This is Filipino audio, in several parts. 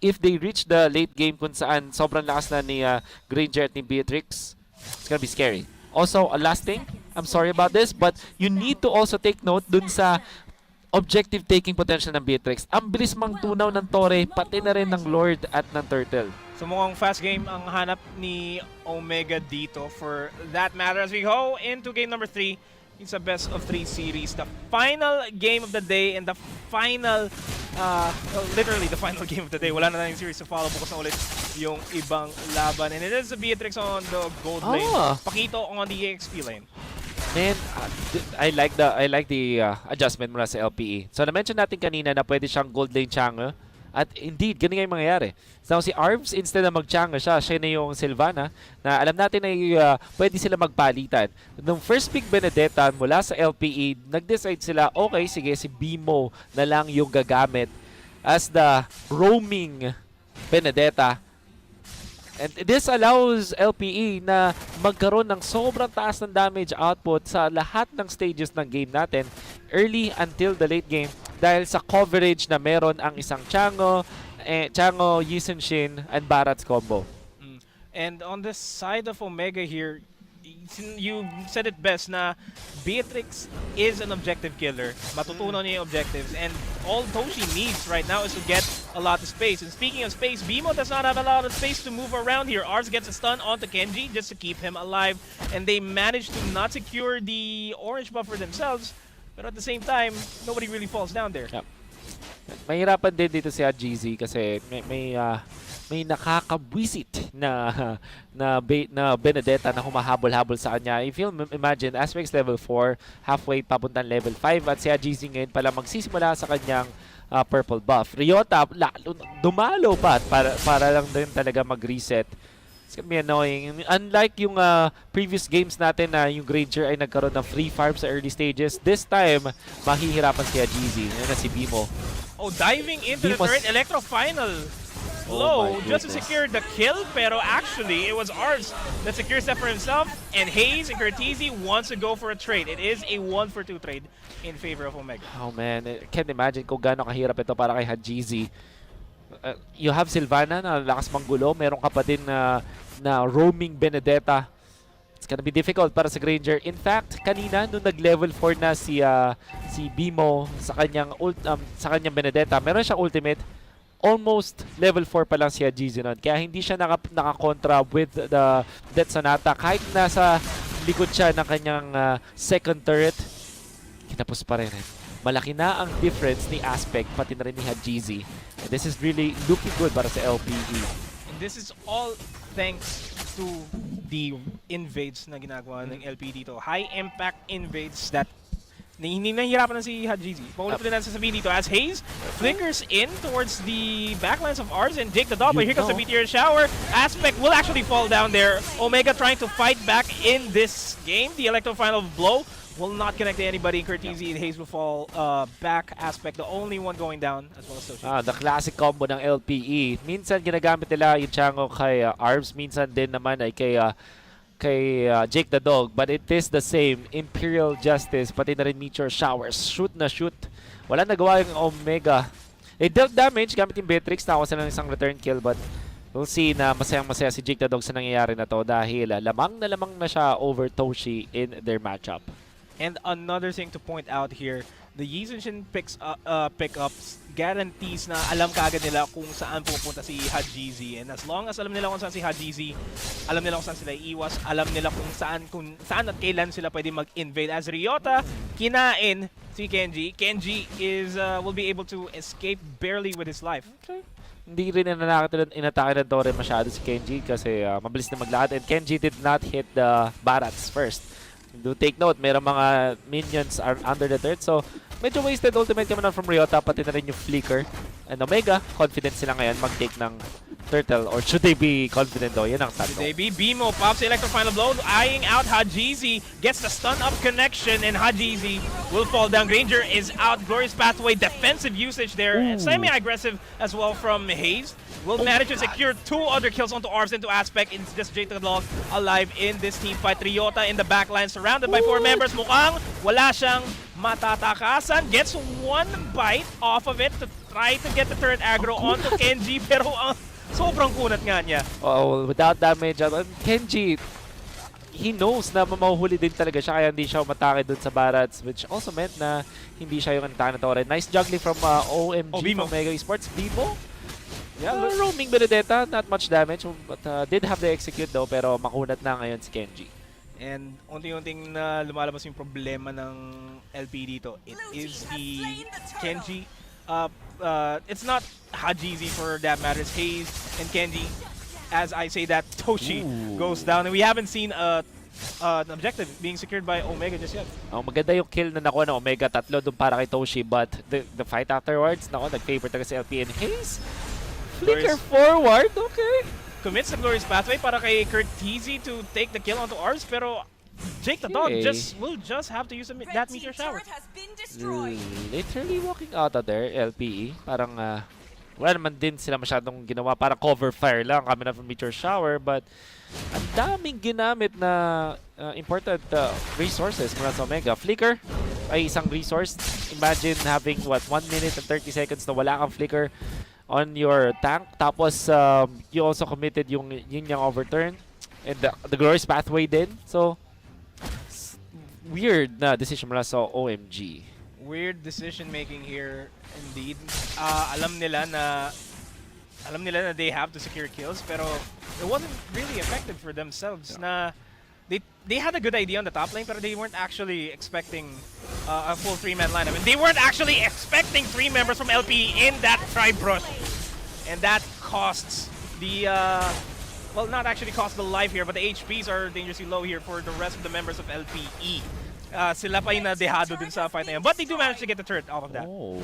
if they reach the late game kung saan sobrang lakas na ni Granger at ni Beatrix, it's gonna be scary. Also, a last thing, I'm sorry about this, but you need to also take note dun sa objective taking potential ng Beatrix. Ang bilis mang tunaw ng Torre, pati na rin ng Lord at ng Turtle. So mukhang fast game ang hanap ni Omega dito for that matter. As we go into game number 3, it's a best of 3 series. The final game of the day and the final, literally the final game of the day. Wala na tayong series to follow. Bukas na ulit yung ibang laban. And it is a Beatrix on the gold lane. Pakito on the EXP lane. Man, I like the adjustment mula sa LPE. So na-mention natin kanina na pwede siyang gold lane Chang'e. At indeed, ganun nga yung mangyayari. So si Arms, instead na mag-Chang'e siya na yung Sylvana, na alam natin na pwede sila magpalitan. Nung first pick Benedetta mula sa LPE, nag-decide sila, okay, sige, si Bimo na lang yung gagamit as the roaming Benedetta. And this allows LPE na magkaroon ng sobrang taas ng damage output sa lahat ng stages ng game natin, early until the late game, dahil sa coverage na meron ang isang Chang'e, Yisun Shin, and Barat's combo. And on the side of Omega here, you said it best na Beatrix is an objective killer. Matutunan niya yung objectives. And all Toshi needs right now is to get a lot of space. And speaking of space, Bimo does not have a lot of space to move around here. Ars gets a stun onto Kenji just to keep him alive. And they manage to not secure the orange buff for themselves. But at the same time, nobody really falls down there. Yep. Mahirapan din dito si GZ kasi may nakakabwisit na Benedetta na humahabol-habol sa kanya. If you imagine, Aspects level 4, halfway papuntang level 5 at si GZ ngayon pala magsisimula sa kanyang purple buff. Ryota, dumalo pa para lang din talaga mag-reset. It's gonna be annoying. Unlike yung previous games natin na yung Granger ay nagkaroon ng free farm sa early stages, this time, mahihirapan si GZ. Yan na si Bimo. Oh, diving into the turret, Electro final blow just to secure the kill, pero actually it was Ars that secures that for himself, and Hayes and Curtizi wants to go for a trade. It is a 1-for-2 trade in favor of Omega. Oh man, I can't imagine kung gaano kahirap ito para kay GZ. You have Sylvana na lakas manggulo, meron ka pa din na roaming Benedetta. It's gonna be difficult para sa Granger. In fact, kanina nung nag-level 4 na si Bimo sa kanyang Benedetta, meron siyang ultimate. Almost level 4 pa lang si GZ nun. Kaya hindi siya nakakontra with the Death Sonata. Kahit nasa likod siya ng kanyang second turret, kinapos pa rin. Malaki na ang difference ni Aspect, pati na rin ni GZ. And this is really looking good para sa LPE. And this is all thanks to the invades na ginagawa ng LPE dito. High impact invades that hindi nahihirapan na si GZ. Paulit din natin sasabihin dito as Hayes flickers in towards the backlines of Ars and Jake the dog. But here comes the meteor shower. Aspect will actually fall down there. Omega trying to fight back in this game. The electro final blow will not connect to anybody. Curtizi and Hayes will fall back. Aspect, the only one going down, as well as Toshi. The classic combo ng LPE. Minsan ginagamit nila yung Chang'e kay Arms. Minsan din naman ay kay Jake the Dog, but it is the same. Imperial Justice, pati na rin Meteor Showers. Shoot na shoot. Wala nagawa yung Omega. They dealt damage gamit yung Beatrix. Nakuha sila ng isang return kill, but we'll see na masayang-masaya si Jake the Dog sa nangyayari na to dahil lamang na siya over Toshi in their matchup. And another thing to point out here, the Yisun pickups guarantees na alam kaagad nila kung saan pupunta si GZ. And as long as alam nila kung saan si GZ, alam nila kung saan sila iiwas, alam nila kung saan at kailan sila pwede mag-invade. As Ryota, kinain si Kenji. Kenji will be able to escape barely with his life. Okay. Hindi rin inatake ng Torre masyado si Kenji kasi mabilis na maglakad. And Kenji did not hit the Barats first. Do take note, merong mga minions are under the turret. So, medyo wasted ultimate kami na from Ryota, pati na rin yung Flicker. And Omega, confident sila ngayon mag-take ng Turtle. Or should they be confident though? Yan ang tanong. Should they be? Bimo pops the electro final blow, eyeing out GZ, gets the stun up connection, and GZ will fall down. Granger is out. Glorious Pathway, defensive usage there. Semi-aggressive as well from Hayes. Will manage to secure 2 other kills onto Ars into Aspect. It's just Jake the Dog alive in this team fight. Ryota in the backline, surrounded by 4 members. Mukhang wala siyang matatakasan. Gets 1 bite off of it to try to get the turret aggro onto Kenji, pero sobrang kunat nga niya. Oh, without damage. Kenji, he knows na mahuhuli din talaga siya kaya hindi siya umatake dun sa barrats, which also meant na hindi siya yung antake na Torre. Nice juggling from OMG from Mega Esports. Bimo? Yeah, roaming Benedetta, not much damage, but did have the execute though, pero makunat na ngayon si Kenji. And unti-unting na lumalabas yung problema ng LP dito. It is the Kenji. It's not Hajizi for that matter. It's Hayes and Kenji. As I say that, Toshi goes down. And we haven't seen an objective being secured by Omega just yet. Oh, maganda yung kill na nakuha ng Omega, tatlo dun para kay Toshi, but the fight afterwards, nag-favor talaga si LPE and Hayes. Flicker forward, okay. Commits the Glorious Pathway para kay Curtizi to take the kill onto Ars, pero Jake the Dog will just have to use that meteor shower. Literally walking out of there, LPE. Parang wala naman din sila masyadong ginawa. Parang cover fire lang kami na from meteor shower, but ang daming ginamit na important resources mula sa Omega. Flicker ay isang resource. Imagine having 1 minute and 30 seconds na wala kang flicker on your tank, tapos you also committed yung yin-yang overturn and the glorious pathway din. So weird na decision mula sa OMG. Weird decision making here indeed. Alam nila na they have to secure kills, pero it wasn't really effective for themselves. Na they had a good idea on the top lane, pero they weren't actually expecting a full 3-man lineup. And they weren't actually expecting 3 members from LPE in that tribe brush. And that costs the, well, not actually costs the life here, but the HPs are dangerously low here for the rest of the members of LPE. Sila pa yung nadehado din sa fight na yan. But they do manage to get the turret off of that. Oh.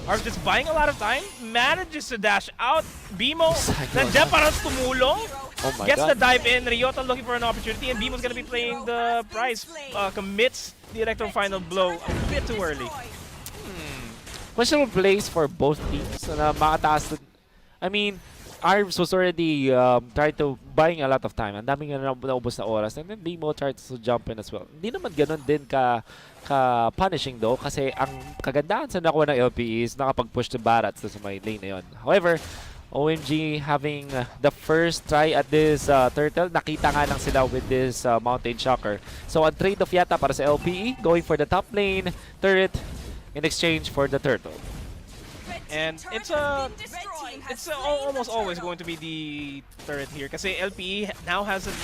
Arv just buying a lot of time, manages to dash out. Bimo, nandiyan parang tumulong. Oh my Gets God. the dive in. Ryota looking for an opportunity, and Bimo's gonna be playing the prize. Commits the electro final blow a bit too early. Questionable plays for both teams na makataas. I mean, Arvs was already tried to buying a lot of time. Ang daming naubos na oras. And then Bimo tried to jump in as well. Hindi naman ganun din ka-punishing though, kasi ang kagandahan sa nakuha ng LPE is nakapag-push the barrats sa may lane na yun. However, OMG having the first try at this turtle. Nakita nga lang sila with this mountain shocker. So, ang trade-off yata para sa LPE, going for the top lane turret in exchange for the turtle. And it's almost always going to be the turret here kasi LPE now has a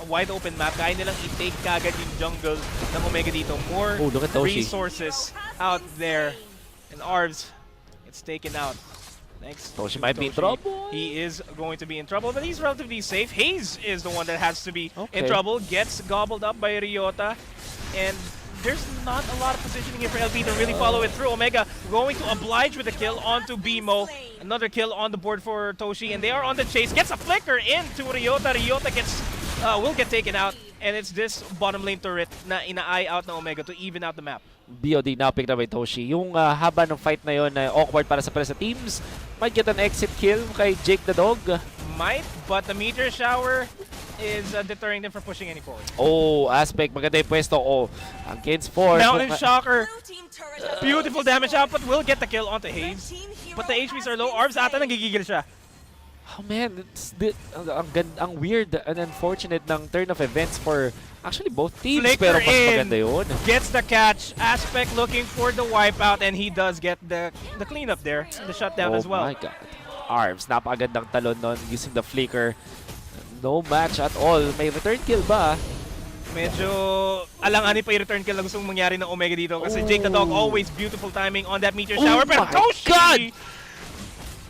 wide open map. Kaya nilang i-take kagad yung jungle ng Omega dito. More resources out there. And Arvs, it's taken out. Thanks. Toshi might be in trouble. He is going to be in trouble, but he's relatively safe. Hayes is the one that has to be in trouble. Gets gobbled up by Ryota. And there's not a lot of positioning here for LP to really follow it through. Omega going to oblige with a kill onto Bimo. Another kill on the board for Toshi, and they are on the chase. Gets a flicker into Ryota. Ryota will get taken out, and it's this bottom lane turret na ina-eye out na Omega to even out the map. BOD now picked up by Toshi. Yung haba ng fight na yun na awkward para sa teams. Might get an exit kill kay Jake the Dog. Might, but the meteor shower is deterring them from pushing any forward. Oh, Aspect, maganda yung pwesto. Oh, ang Kids 4. Mountain Shocker. Beautiful damage output. Will get the kill onto Hayes. But the HPs are low. Arvs ata nagigigil siya. Oh man, ang weird and unfortunate ng turn of events for actually both teams. Flicker pero mas maganda yun. Gets the catch. Aspect looking for the wipeout, and he does get the cleanup there. The shutdown as well. Oh my God. Arvs, napakagandang talon nun using the flicker. No match at all. May return kill ba? Medyo alang-ani pa yung return kill na gustong mangyari ng Omega dito kasi Jake the Dog always beautiful timing on that meteor shower. Pero Toshi!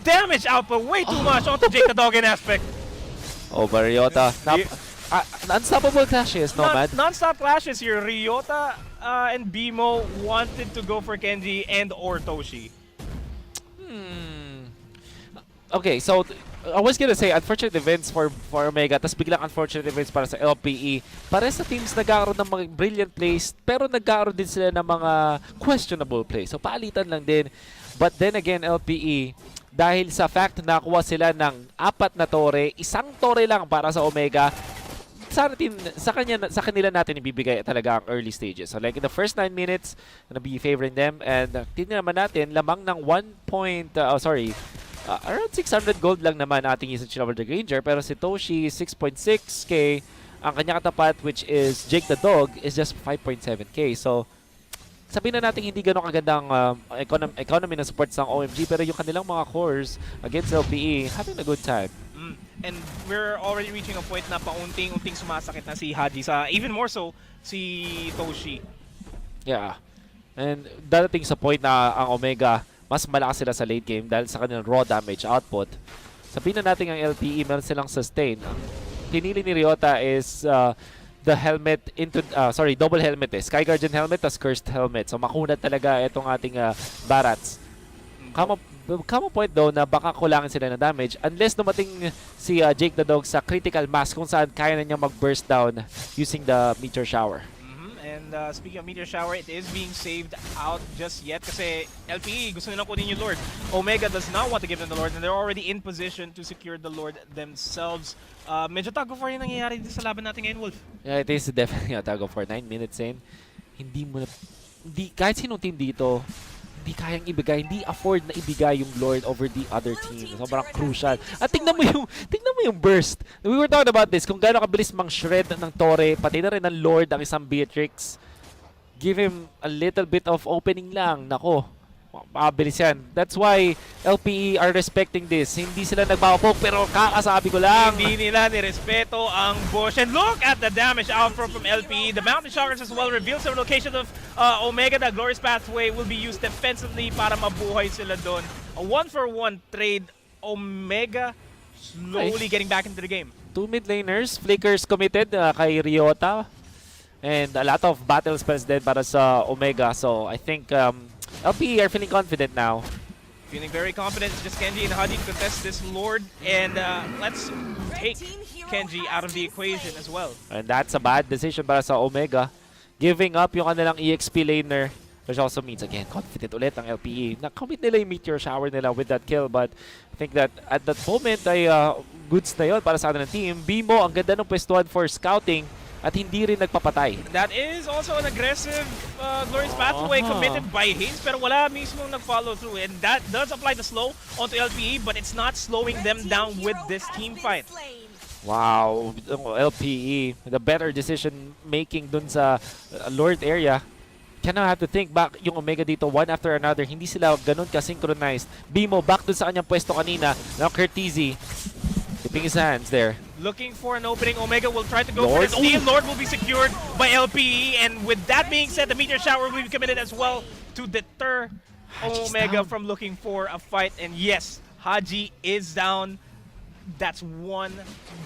Damage output way too much onto Jake the Dog in Aspect. Oh, but Ryota. Unstoppable clashes, Nomad. Non-stop clashes here. Ryota and Bimo wanted to go for Kenji and or Toshi. Okay, so I was gonna say unfortunate events for Omega, tapos biglang unfortunate events para sa LPE. Para sa teams nagkakaroon ng mga brilliant plays, pero nagkakaroon din sila ng mga questionable plays. So paalitan lang din. But then again, LPE, dahil sa fact na nakuha sila ng 4 na tore, 1 tore lang para sa Omega, sa kanila natin ibibigay talaga ang early stages. So like in the first 9 minutes, gonna be favoring them. And tingnan naman natin, lamang ng around 600 gold lang naman ating usage of the Granger. Pero si Toshi, 6.6k. Ang kanya katapat, which is Jake the Dog, is just 5.7k. So, sabihin na natin hindi ganun kagandang economy ng supports ng OMG, pero yung kanilang mga cores against LPE, having a good time. And we're already reaching a point na paunting-unting sumasakit na si Haji, even more so si Toshi. Yeah. And dadating sa point na ang Omega, mas malakas sila sa late game dahil sa kanilang raw damage output. Sabihin na natin ang LPE, meron silang sustain. Ang pinili ni Ryota is the helmet double helmet Sky Guardian helmet tas cursed helmet. So makunat talaga itong ating Barats. Come point though na baka kulangin sila ng damage unless dumating si Jake the Dog sa critical mass kung saan kaya na niya mag-burst down using the meteor shower. And speaking of meteor shower, it is being saved out just yet kasi LPE gusto nilang kunin yung Lord. Omega does not want to give them the Lord and they're already in position to secure the Lord themselves. Medyo tug of war yung nangyayari dito sa laban natin ngayon, Wolf. Yeah, it is definitely a tug of war. 9 minutes in. Kahit sinong team dito, hindi kayang ibigay, hindi afford na ibigay yung Lord over the other team. Sobrang crucial. At tingnan mo yung burst. We were talking about this, kung gaano kabilis mang-shred ng Torre, pati na rin ng Lord ang isang Beatrix. Give him a little bit of opening lang. Nako, mabilis yan. That's why LPE are respecting this. Hindi sila nagpapapoke, pero kakasabi ko lang. Hindi nila nirespeto ang bush. And look at the damage outflow from LPE. The Mountain Shockers as well reveals the location of Omega. The Glorious Pathway will be used defensively para mabuhay sila doon. A 1-for-1 trade. Omega slowly getting back into the game. 2 mid laners, flickers committed kay Ryota. And a lot of battle spells din para sa Omega. So I think LPE are feeling confident now. Feeling very confident. Just Kenji and Haji contest this Lord. And let's take Kenji out of the equation as well. And that's a bad decision para sa Omega. Giving up yung kanilang EXP laner. Which also means, again, confident ulit ang LPE. Na-commit nila yung meteor shower nila with that kill. But I think that at that moment ay goods na yun para sa atin ng team. Bimo, ang ganda ng pwestuhan for scouting. At hindi rin nagpapatay. That is also an aggressive Glorious Pathway committed by Hayes, pero wala mismo nag-follow through. And that does apply the slow onto LPE, but it's not slowing them down with this team fight. Wow, LPE, the better decision making dun sa Lord area. Kinda have to think back yung Omega dito, one after another. Hindi sila ganun ka-synchronized. Bimo, back dun sa kanyang pwesto kanina. Now Curtizy, tipping his hands there. Looking for an opening. Omega will try to go for the steal. Lord will be secured by LPE. And with that being said, the meteor shower will be committed as well to deter Omega from looking for a fight. And yes, Haji is down. That's one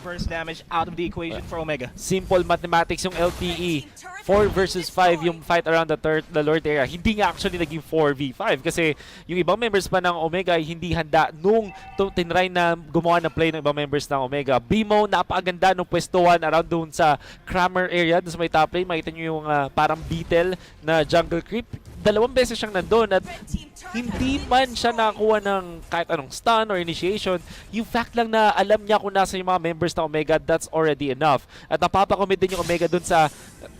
burst damage out of the equation for Omega. Simple mathematics yung LPE. 4 versus 5 yung fight around the Lord area. Hindi nga actually naging 4v5 kasi yung ibang members pa ng Omega ay hindi handa nung tinry na gumawa ng play ng ibang members ng Omega. Bimo, napakaganda nung pwestuhan around doon sa Kramer area, doon sa may top lane. Makita nyo yung parang beetle na jungle creep. 2 beses siyang nandun at hindi man siya nakakuha ng kahit anong stun or initiation. Yung fact lang na alam niya kung nasa yung mga members ng Omega, that's already enough. At napapakomit din yung Omega dun sa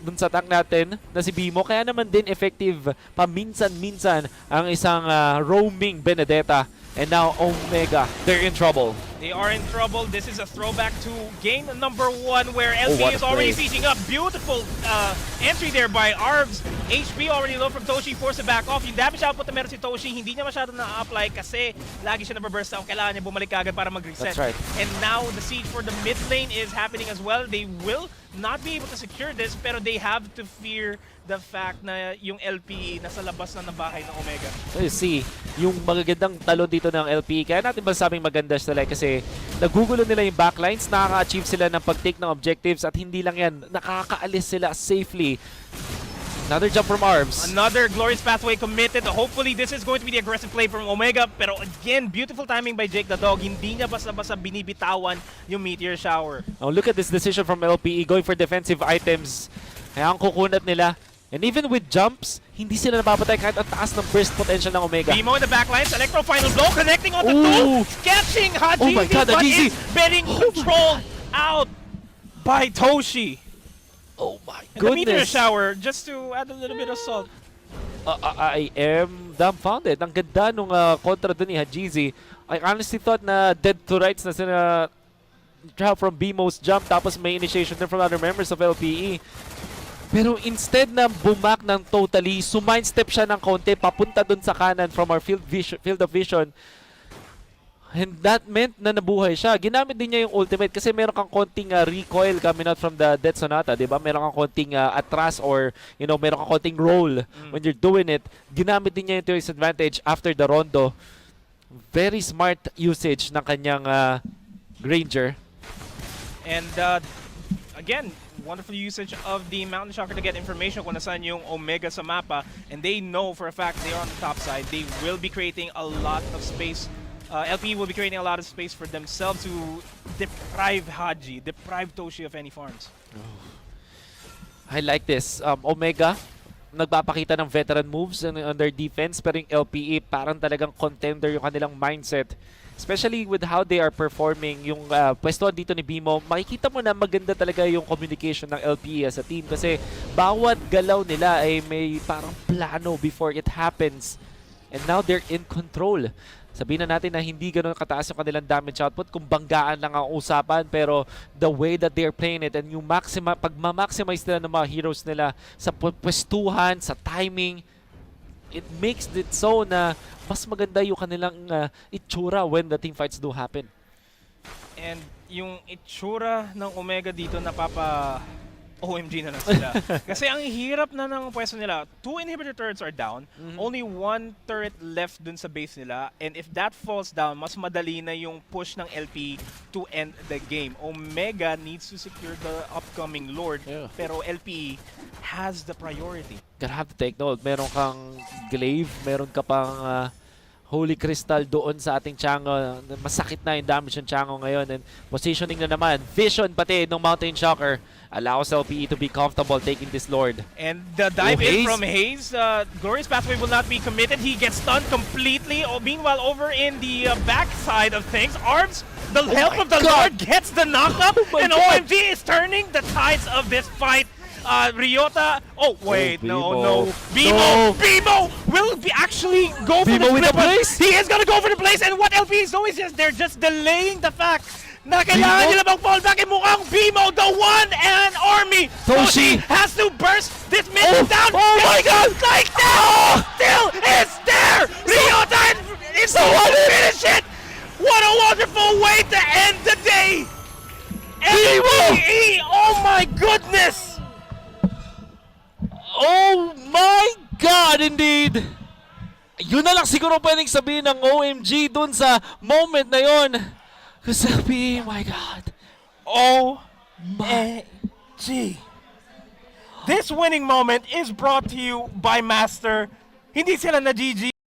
tank natin na si Bimo. Kaya naman din effective paminsan-minsan ang isang roaming Benedetta. And now Omega, they're in trouble. They are in trouble. This is a throwback to game number 1 where LP is already sieging up. Beautiful entry there by Arvs. HP already low from Toshi, forced to back off. Yung damage output na meron si Toshi, hindi niya masyado na-apply kasi lagi siya nababurst out. Kailangan niya bumalik agad para mag-reset. That's right. And now the siege for the mid lane is happening as well. They will not be able to secure this, pero they have to fear the fact na yung LPE nasa labas na ng bahay ng Omega. So you see, yung magagandang talon dito ng LPE, kaya natin masabing maganda sila kasi nagugulo nila yung backlines, nakaka-achieve sila ng pag-take ng objectives at hindi lang yan, nakakaalis sila safely. Another jump from Arms. Another Glorious Pathway committed. Hopefully, this is going to be the aggressive play from Omega. Pero again, beautiful timing by Jake the Dog. Hindi niya basta-basta binibitawan yung Meteor Shower. Oh, look at this decision from LPE going for defensive items. Kaya ang kukunat nila. And even with jumps, hindi sila napapatay kahit ang taas ng burst potential ng Omega. Bimo in the backlines. Electro final blow connecting on the two. Catching Haji. Oh my God, but Haji. is being controlled out. by Toshi. Oh my And the meteor goodness. shower, just to add a little bit of salt. I am dumbfounded. Ang ganda nung kontra dun ni Hajizi. I honestly thought na dead to rights na sila drop from BMO's jump tapos may initiation din from other members of LPE. Pero instead na bumak ng totally, sumindstep siya ng konti papunta dun sa kanan from our field of vision. And that meant na nabuhay siya. Ginamit din niya yung ultimate kasi meron kang konting recoil coming out from the Death Sonata, di ba? Meron kang konting atras or, you know, meron kang konting roll when you're doing it. Ginamit din niya yung to his advantage after the rondo. Very smart usage ng kanyang Granger. And again, wonderful usage of the Mountain Shocker to get information kung nasaan yung Omega sa mapa. And they know for a fact they're on the top side. They will be creating a lot of space. LPE will be creating a lot of space for themselves to deprive Haji, deprive Toshi of any farms. Oh. I like this. Omega, nagpapakita ng veteran moves on their defense, pero yung LPE parang talagang contender yung kanilang mindset. Especially with how they are performing yung pwestuhan dito ni Bimo, makikita mo na maganda talaga yung communication ng LPE as a team kasi bawat galaw nila ay may parang plano before it happens. And now they're in control. Sabihin na natin na hindi ganoon kataas yung kanilang damage output kung banggaan lang ang usapan, pero the way that they're playing it and yung pagmamaximize nila ng mga heroes nila sa pwestuhan, sa timing, it makes it so na mas maganda yung kanilang itsura when the team fights do happen. And yung itsura ng Omega dito napapa OMG na lang sila. Kasi ang hirap na ng pwesto nila. 2 inhibitor turrets are down. Only 1 turret left dun sa base nila. And if that falls down, mas madali na yung push ng LP to end the game. Omega needs to secure the upcoming Lord. Yeah. Pero LP has the priority. Gotta have to take note. Meron kang Glaive, meron ka pang Holy Crystal doon sa ating Chango. Masakit na yung damage ng Chango ngayon. And positioning na naman. Vision pati ng Mountain Shocker allows LPE to be comfortable taking this Lord. And the dive in Hayes. from Hayes, Glorious Pathway will not be committed. He gets stunned completely. Meanwhile, over in the backside of things, Arms, the help of the Lord gets the knockup. And OMG is turning the tides of this fight. Ryota, oh wait, no. Bimo will actually go for Bimo the with the split, but place? he is gonna go for the place, and what LP is doing is they're just delaying the fact na kailangan nila mag-fall back, and mukhang Bimo, the one and army. Toshi has to burst this mid down. Oh my God! Like that! Still is there! Ryota is the one to finish it! What a wonderful way to end the day! LPE, oh my goodness! Oh my God, indeed! Yun na lang siguro pwedeng sabihin ng OMG dun sa moment na yun. Kasi my God. OMG. This winning moment is brought to you by Master. Hindi sila na GG.